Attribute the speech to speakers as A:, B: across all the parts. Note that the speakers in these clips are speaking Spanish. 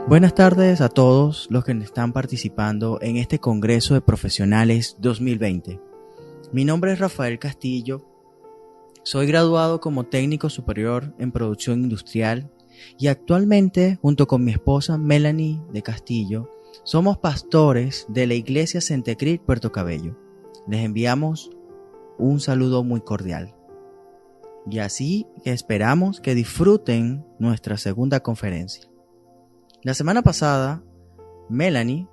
A: Buenas tardes a todos los que están participando en este Congreso de Profesionales 2020. Mi nombre es Rafael Castillo, soy graduado como técnico superior en producción industrial y actualmente, junto con mi esposa Melanie de Castillo, somos pastores de la Iglesia Centecrit Puerto Cabello. Les enviamos un saludo muy cordial. Y así que esperamos que disfruten nuestra segunda conferencia. La semana pasada, Melanie,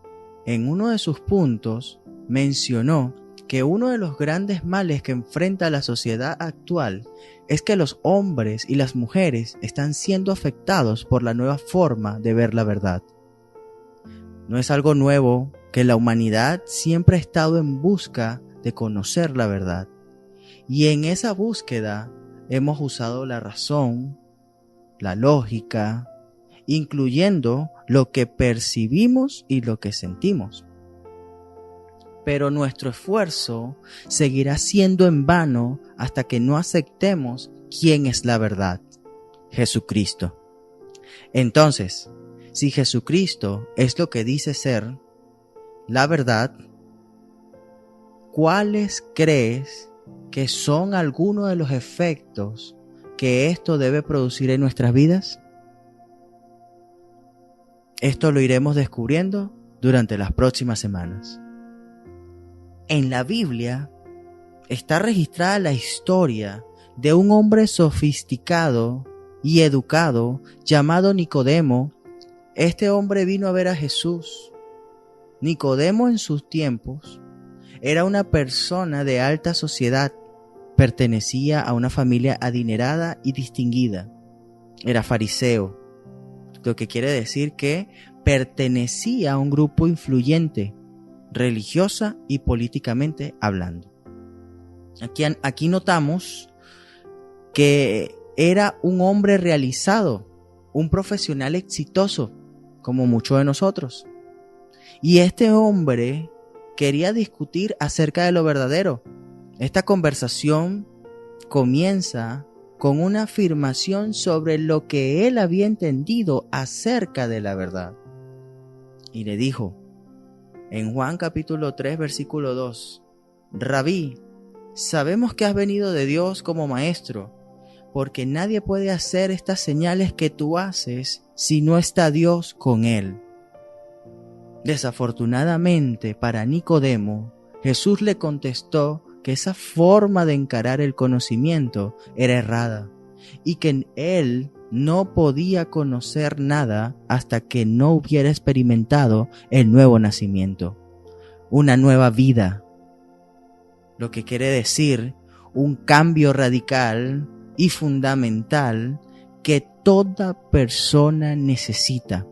A: en uno de sus puntos, mencionó que uno de los grandes males que enfrenta la sociedad actual es que los hombres y las mujeres están siendo afectados por la nueva forma de ver la verdad. No es algo nuevo que la humanidad siempre ha estado en busca de conocer la verdad. Y en esa búsqueda hemos usado la razón, la lógica, incluyendo lo que percibimos y lo que sentimos. Pero nuestro esfuerzo seguirá siendo en vano hasta que no aceptemos quién es la verdad: Jesucristo. Entonces, si Jesucristo es lo que dice ser la verdad, ¿cuáles crees que son algunos de los efectos que esto debe producir en nuestras vidas? Esto lo iremos descubriendo durante las próximas semanas. En la Biblia está registrada la historia de un hombre sofisticado y educado llamado Nicodemo. Este hombre vino a ver a Jesús. Nicodemo en sus tiempos era una persona de alta sociedad, pertenecía a una familia adinerada y distinguida. Era fariseo, lo que quiere decir que pertenecía a un grupo influyente, religiosa y políticamente hablando. Aquí notamos que era un hombre realizado, un profesional exitoso, como muchos de nosotros. Y este hombre quería discutir acerca de lo verdadero. Esta conversación comienza con una afirmación sobre lo que él había entendido acerca de la verdad. Y le dijo, en Juan capítulo 3, versículo 2, Rabí, sabemos que has venido de Dios como maestro, porque nadie puede hacer estas señales que tú haces si no está Dios con él. Desafortunadamente para Nicodemo, Jesús le contestó que esa forma de encarar el conocimiento era errada y que él no podía conocer nada hasta que no hubiera experimentado el nuevo nacimiento, una nueva vida, lo que quiere decir un cambio radical y fundamental que toda persona necesita.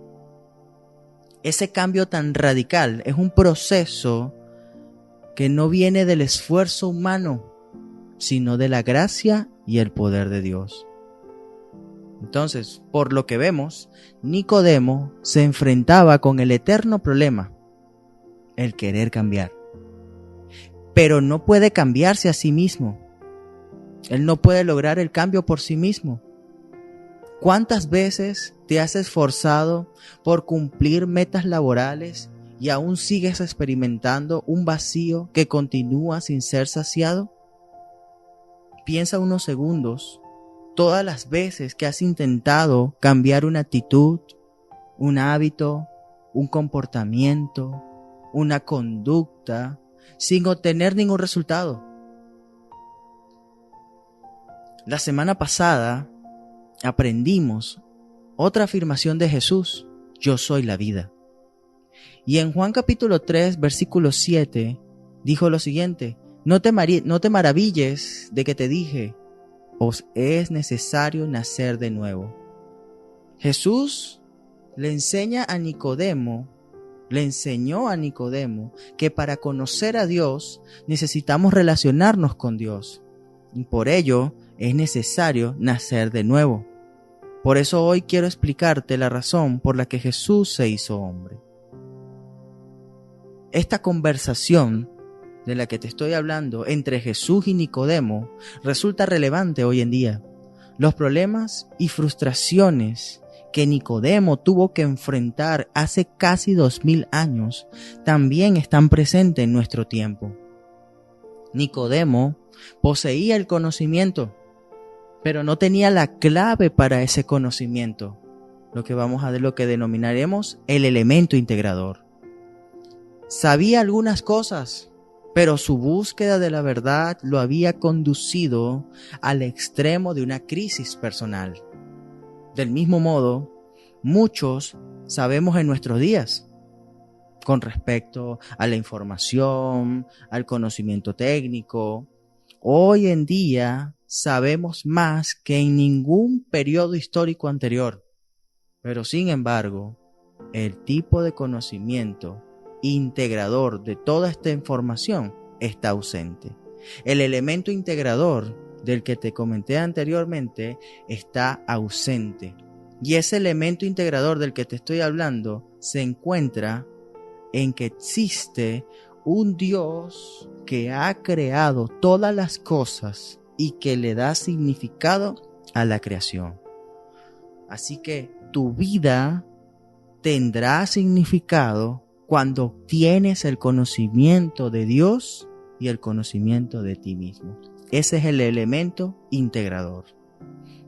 A: Ese cambio tan radical es un proceso que no viene del esfuerzo humano, sino de la gracia y el poder de Dios. Entonces, por lo que vemos, Nicodemo se enfrentaba con el eterno problema, el querer cambiar. Pero no puede cambiarse a sí mismo. Él no puede lograr el cambio por sí mismo. ¿Cuántas veces te has esforzado por cumplir metas laborales y aún sigues experimentando un vacío que continúa sin ser saciado? Piensa unos segundos todas las veces que has intentado cambiar una actitud, un hábito, un comportamiento, una conducta, sin obtener ningún resultado. La semana pasada aprendimos otra afirmación de Jesús: yo soy la vida. Y en Juan capítulo 3, versículo 7, dijo lo siguiente: no te maravilles de que te dije, os es necesario nacer de nuevo. Jesús le enseñó a Nicodemo que para conocer a Dios necesitamos relacionarnos con Dios. Y por ello es necesario nacer de nuevo. Por eso hoy quiero explicarte la razón por la que Jesús se hizo hombre. Esta conversación de la que te estoy hablando entre Jesús y Nicodemo resulta relevante hoy en día. Los problemas y frustraciones que Nicodemo tuvo que enfrentar hace casi 2000 años también están presentes en nuestro tiempo. Nicodemo poseía el conocimiento, pero no tenía la clave para ese conocimiento, lo que denominaremos el elemento integrador. Sabía algunas cosas, pero su búsqueda de la verdad lo había conducido al extremo de una crisis personal. Del mismo modo, muchos sabemos en nuestros días con respecto a la información, al conocimiento técnico. Hoy en día sabemos más que en ningún periodo histórico anterior, pero sin embargo, el tipo de conocimiento integrador de toda esta información está ausente. El elemento integrador del que te comenté anteriormente está ausente. Y ese elemento integrador del que te estoy hablando se encuentra en que existe un Dios que ha creado todas las cosas y que le da significado a la creación. Así que tu vida tendrá significado cuando obtienes el conocimiento de Dios y el conocimiento de ti mismo. Ese es el elemento integrador.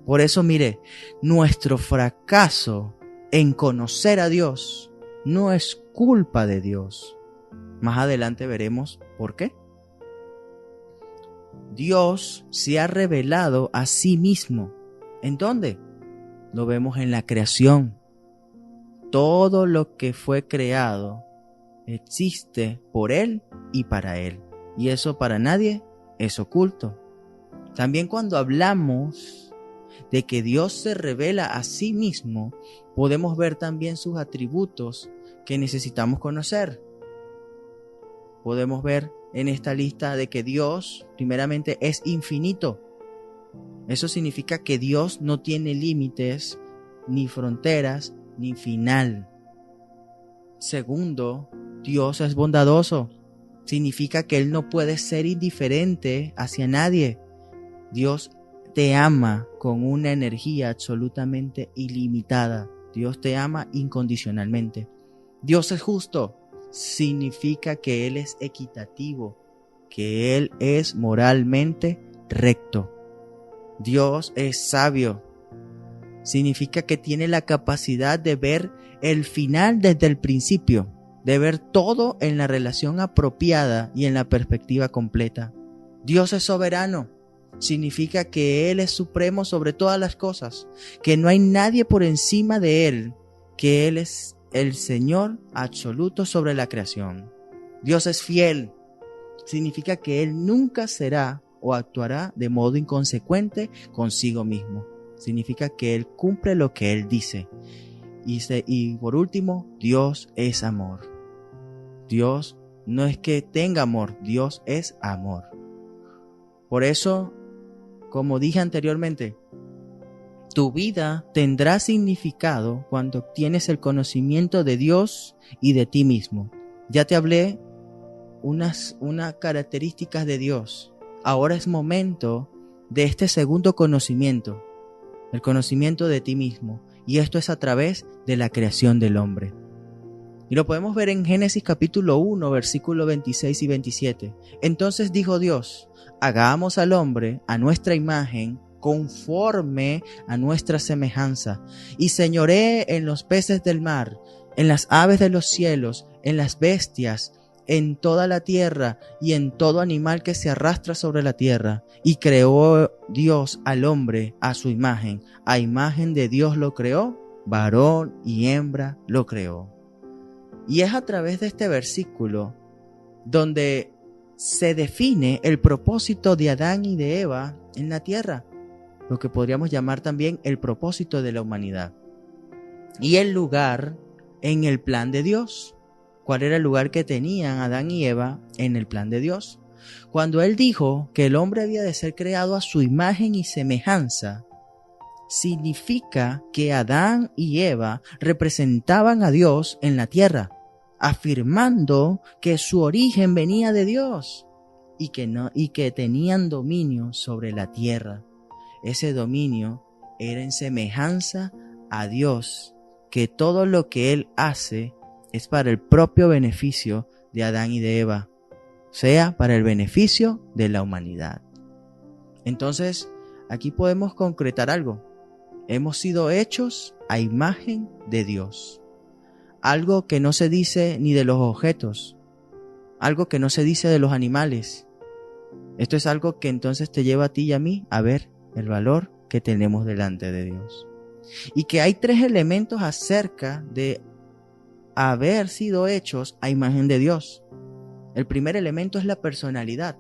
A: Por eso, mire, nuestro fracaso en conocer a Dios no es culpa de Dios. Más adelante veremos por qué. Dios se ha revelado a sí mismo. ¿En dónde? Lo vemos en la creación. Todo lo que fue creado existe por Él y para Él. Y eso para nadie es oculto. También cuando hablamos de que Dios se revela a sí mismo, podemos ver también sus atributos que necesitamos conocer. Podemos ver en esta lista de que Dios, primeramente, es infinito. Eso significa que Dios no tiene límites, ni fronteras, ni final. Segundo, Dios es bondadoso. Significa que Él no puede ser indiferente hacia nadie. Dios te ama con una energía absolutamente ilimitada. Dios te ama incondicionalmente. Dios es justo. Significa que Él es equitativo, que Él es moralmente recto. Dios es sabio. Significa que tiene la capacidad de ver el final desde el principio, de ver todo en la relación apropiada y en la perspectiva completa. Dios es soberano. Significa que Él es supremo sobre todas las cosas, que no hay nadie por encima de Él, que Él es el Señor absoluto sobre la creación. Dios es fiel. Significa que Él nunca será o actuará de modo inconsecuente consigo mismo. Significa que Él cumple lo que Él dice. Y por último, Dios es amor. Dios no es que tenga amor, Dios es amor. Por eso, como dije anteriormente, tu vida tendrá significado cuando obtienes el conocimiento de Dios y de ti mismo. Ya te hablé unas características de Dios. Ahora es momento de este segundo conocimiento, el conocimiento de ti mismo. Y esto es a través de la creación del hombre. Y lo podemos ver en Génesis capítulo 1, versículos 26 y 27. Entonces dijo Dios: hagamos al hombre a nuestra imagen, conforme a nuestra semejanza, y señoree en los peces del mar, en las aves de los cielos, en las bestias, en toda la tierra y en todo animal que se arrastra sobre la tierra. Y creó Dios al hombre a su imagen. A imagen de Dios lo creó, varón y hembra lo creó. Y es a través de este versículo donde se define el propósito de Adán y de Eva en la tierra, lo que podríamos llamar también el propósito de la humanidad. Y el lugar en el plan de Dios. ¿Cuál era el lugar que tenían Adán y Eva en el plan de Dios? Cuando Él dijo que el hombre había de ser creado a su imagen y semejanza, significa que Adán y Eva representaban a Dios en la tierra, afirmando que su origen venía de Dios y que tenían dominio sobre la tierra. Ese dominio era en semejanza a Dios que todo lo que Él hace es para el propio beneficio de Adán y de Eva, sea para el beneficio de la humanidad. Entonces, aquí podemos concretar algo. Hemos sido hechos a imagen de Dios. Algo que no se dice ni de los objetos, algo que no se dice de los animales. Esto es algo que entonces te lleva a ti y a mí a ver el valor que tenemos delante de Dios. Y que hay 3 elementos acerca de haber sido hechos a imagen de Dios. El primer elemento es la personalidad.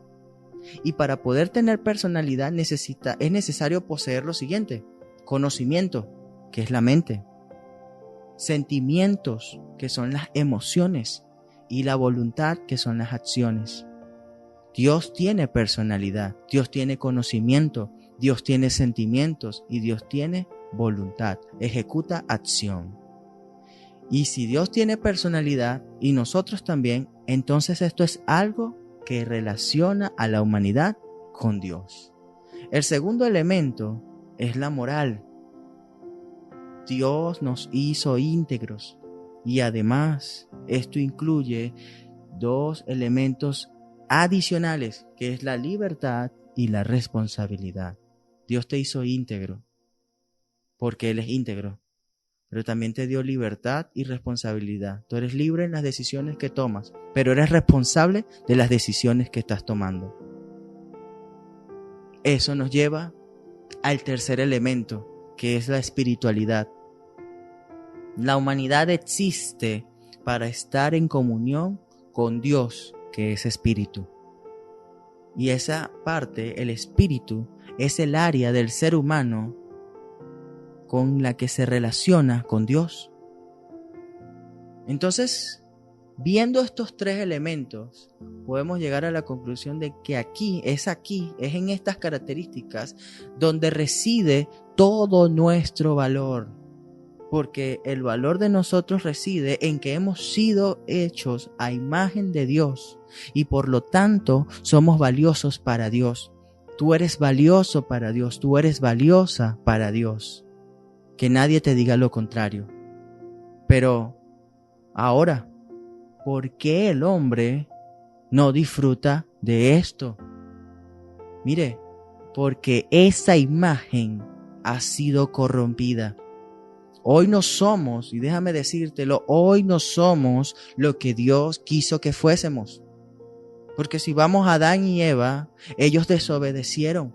A: Y para poder tener personalidad es necesario poseer lo siguiente: conocimiento, que es la mente; sentimientos, que son las emociones; y la voluntad, que son las acciones. Dios tiene personalidad, Dios tiene conocimiento, Dios tiene sentimientos y Dios tiene voluntad, ejecuta acción. Y si Dios tiene personalidad y nosotros también, entonces esto es algo que relaciona a la humanidad con Dios. El segundo elemento es la moral. Dios nos hizo íntegros y además esto incluye 2 elementos adicionales, que es la libertad y la responsabilidad. Dios te hizo íntegro porque Él es íntegro, pero también te dio libertad y responsabilidad. Tú eres libre en las decisiones que tomas, pero eres responsable de las decisiones que estás tomando. Eso nos lleva al tercer elemento, que es la espiritualidad. La humanidad existe para estar en comunión con Dios, que es espíritu. Y esa parte, el espíritu, es el área del ser humano con la que se relaciona con Dios. Entonces, viendo estos 3 elementos, podemos llegar a la conclusión de que es en estas características donde reside todo nuestro valor. Porque el valor de nosotros reside en que hemos sido hechos a imagen de Dios y por lo tanto somos valiosos para Dios. Tú eres valioso para Dios, tú eres valiosa para Dios. Que nadie te diga lo contrario. Pero ahora, ¿por qué el hombre no disfruta de esto? Mire, porque esa imagen ha sido corrompida. Hoy no somos, y déjame decírtelo, hoy no somos lo que Dios quiso que fuésemos. Porque si vamos a Adán y Eva, ellos desobedecieron,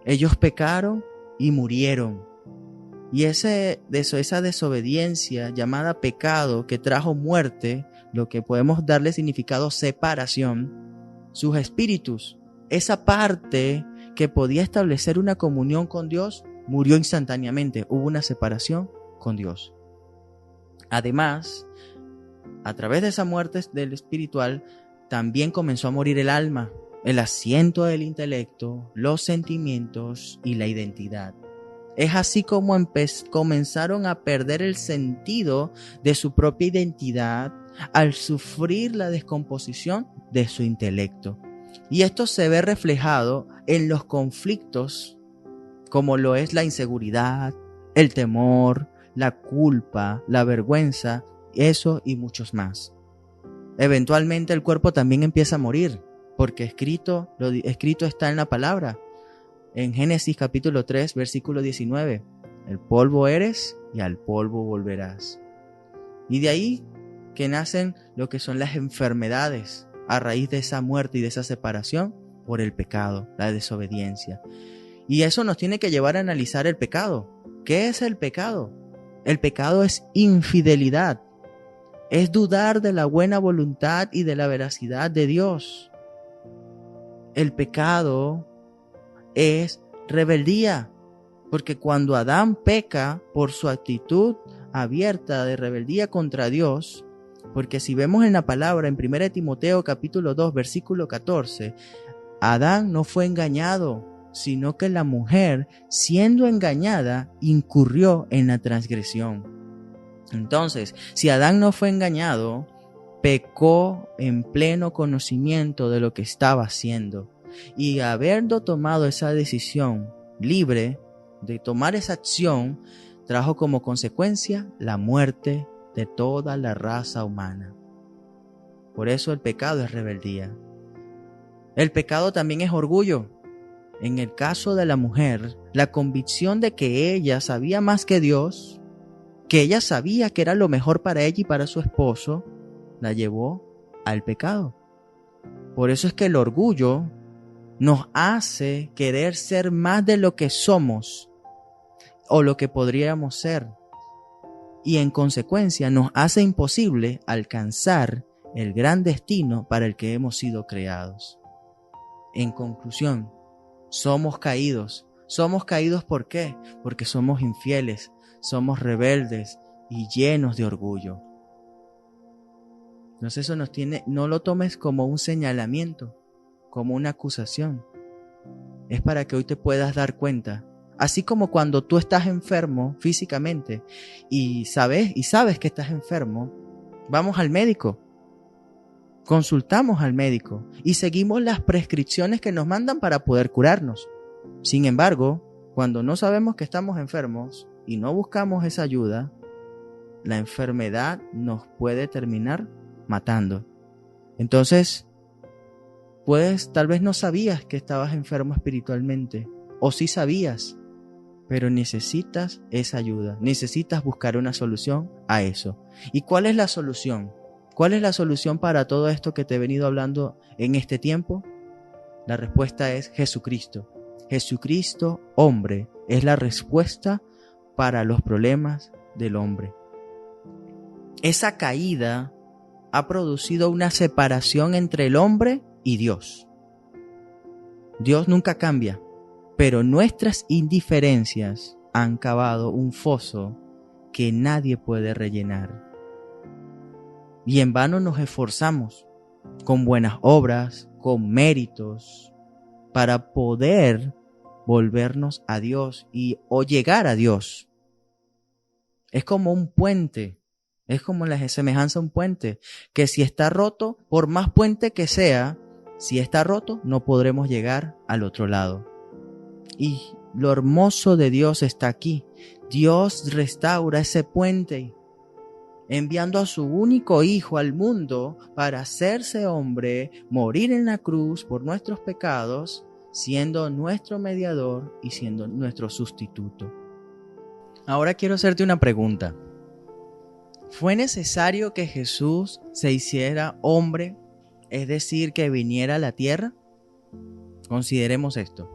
A: ellos pecaron y murieron. Y esa desobediencia llamada pecado que trajo muerte, lo que podemos darle significado separación, sus espíritus, esa parte que podía establecer una comunión con Dios, murió instantáneamente. Hubo una separación con Dios. Además, a través de esa muerte del espiritual, también comenzó a morir el alma, el asiento del intelecto, los sentimientos y la identidad. Es así como comenzaron a perder el sentido de su propia identidad al sufrir la descomposición de su intelecto. Y esto se ve reflejado en los conflictos, como lo es la inseguridad, el temor, la culpa, la vergüenza, eso y muchos más. Eventualmente el cuerpo también empieza a morir, porque lo escrito está en la palabra. En Génesis capítulo 3, versículo 19, el polvo eres y al polvo volverás. Y de ahí que nacen lo que son las enfermedades a raíz de esa muerte y de esa separación por el pecado, la desobediencia. Y eso nos tiene que llevar a analizar el pecado. ¿Qué es el pecado? El pecado es infidelidad, es dudar de la buena voluntad y de la veracidad de Dios. El pecado es rebeldía, porque cuando Adán peca por su actitud abierta de rebeldía contra Dios, porque si vemos en la palabra en 1 Timoteo capítulo 2 versículo 14, Adán no fue engañado, sino que la mujer, siendo engañada, incurrió en la transgresión. Entonces, si Adán no fue engañado, pecó en pleno conocimiento de lo que estaba haciendo. Y habiendo tomado esa decisión libre de tomar esa acción, trajo como consecuencia la muerte de toda la raza humana. Por eso el pecado es rebeldía. El pecado también es orgullo. En el caso de la mujer, la convicción de que ella sabía más que Dios, que ella sabía que era lo mejor para ella y para su esposo, la llevó al pecado. Por eso es que el orgullo nos hace querer ser más de lo que somos o lo que podríamos ser. Y en consecuencia nos hace imposible alcanzar el gran destino para el que hemos sido creados. En conclusión, somos caídos. Somos caídos ¿por qué? Porque somos infieles, somos rebeldes y llenos de orgullo. Entonces eso no lo tomes como un señalamiento, como una acusación. Es para que hoy te puedas dar cuenta. Así como cuando tú estás enfermo físicamente y sabes que estás enfermo, vamos al médico, consultamos al médico y seguimos las prescripciones que nos mandan para poder curarnos. Sin embargo, cuando no sabemos que estamos enfermos y no buscamos esa ayuda, la enfermedad nos puede terminar matando. Entonces, tal vez no sabías que estabas enfermo espiritualmente, o sí sabías, pero necesitas esa ayuda, necesitas buscar una solución a eso. ¿Y cuál es la solución? ¿Cuál es la solución para todo esto que te he venido hablando en este tiempo? La respuesta es Jesucristo. Jesucristo, hombre, es la respuesta para los problemas del hombre. Esa caída ha producido una separación entre el hombre y Dios. Dios nunca cambia, pero nuestras indiferencias han cavado un foso que nadie puede rellenar. Y en vano nos esforzamos con buenas obras, con méritos, para poder volvernos a Dios o llegar a Dios. Es como un puente, es como la semejanza a un puente, que si está roto, por más puente que sea, si está roto, no podremos llegar al otro lado. Y lo hermoso de Dios está aquí. Dios restaura ese puente, enviando a su único Hijo al mundo para hacerse hombre, morir en la cruz por nuestros pecados, siendo nuestro mediador y siendo nuestro sustituto. Ahora quiero hacerte una pregunta. ¿Fue necesario que Jesús se hiciera hombre, es decir, que viniera a la tierra? Consideremos esto.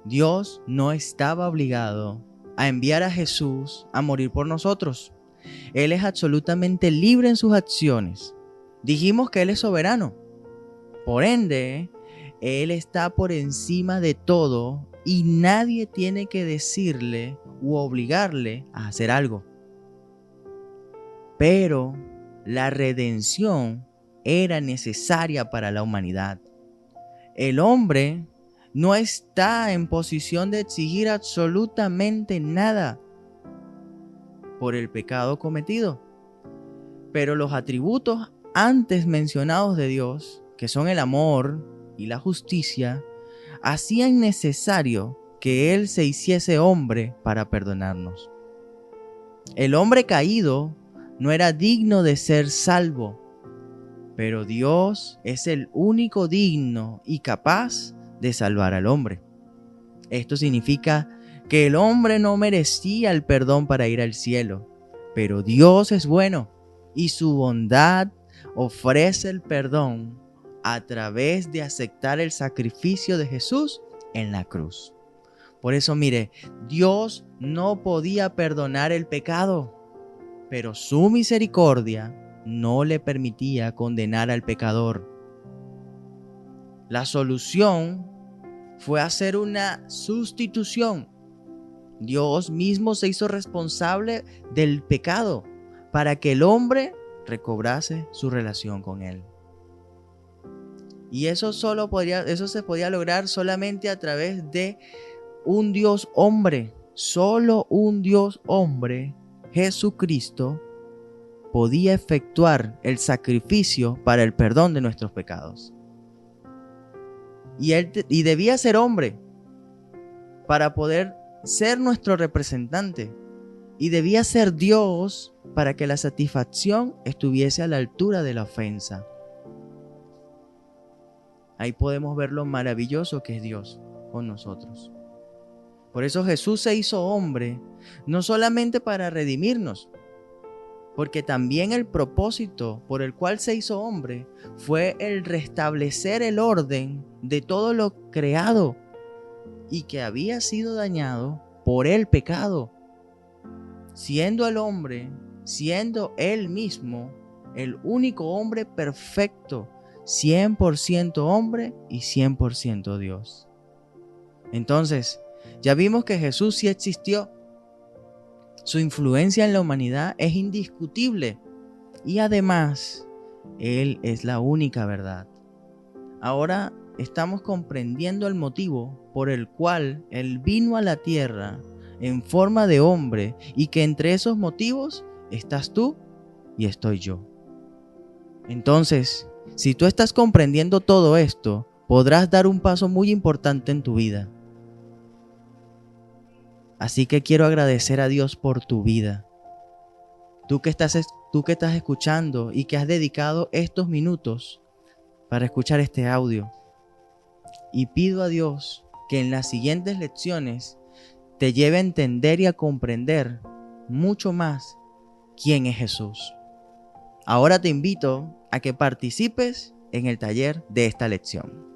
A: Dios no estaba obligado a enviar a Jesús a morir por nosotros. Él es absolutamente libre en sus acciones. Dijimos que Él es soberano. Por ende, Él está por encima de todo y nadie tiene que decirle u obligarle a hacer algo. Pero la redención era necesaria para la humanidad. El hombre no está en posición de exigir absolutamente nada por el pecado cometido. Pero los atributos antes mencionados de Dios, que son el amor y la justicia, hacían necesario que Él se hiciese hombre para perdonarnos. El hombre caído no era digno de ser salvo, pero Dios es el único digno y capaz de salvar al hombre. Esto significa que el hombre no merecía el perdón para ir al cielo, pero Dios es bueno y su bondad ofrece el perdón a través de aceptar el sacrificio de Jesús en la cruz. Por eso, mire, Dios no podía perdonar el pecado, pero su misericordia no le permitía condenar al pecador. La solución fue hacer una sustitución. Dios mismo se hizo responsable del pecado para que el hombre recobrase su relación con Él. Y eso se podía lograr solamente a través de un Dios hombre. Solo un Dios hombre, Jesucristo, podía efectuar el sacrificio para el perdón de nuestros pecados. Y debía ser hombre para poder ser nuestro representante. y debía ser Dios para que la satisfacción estuviese a la altura de la ofensa. Ahí podemos ver lo maravilloso que es Dios con nosotros. Por eso Jesús se hizo hombre, no solamente para redimirnos, porque también el propósito por el cual se hizo hombre fue el restablecer el orden de todo lo creado y que había sido dañado por el pecado. Siendo el hombre, siendo él mismo, el único hombre perfecto, 100% hombre y 100% Dios. Entonces, ya vimos que Jesús sí existió. Su influencia en la humanidad es indiscutible y además, Él es la única verdad. Ahora estamos comprendiendo el motivo por el cual Él vino a la tierra en forma de hombre y que entre esos motivos estás tú y estoy yo. Entonces, si tú estás comprendiendo todo esto, podrás dar un paso muy importante en tu vida. Así que quiero agradecer a Dios por tu vida. Tú que estás escuchando y que has dedicado estos minutos para escuchar este audio. Y pido a Dios que en las siguientes lecciones te lleve a entender y a comprender mucho más quién es Jesús. Ahora te invito a que participes en el taller de esta lección.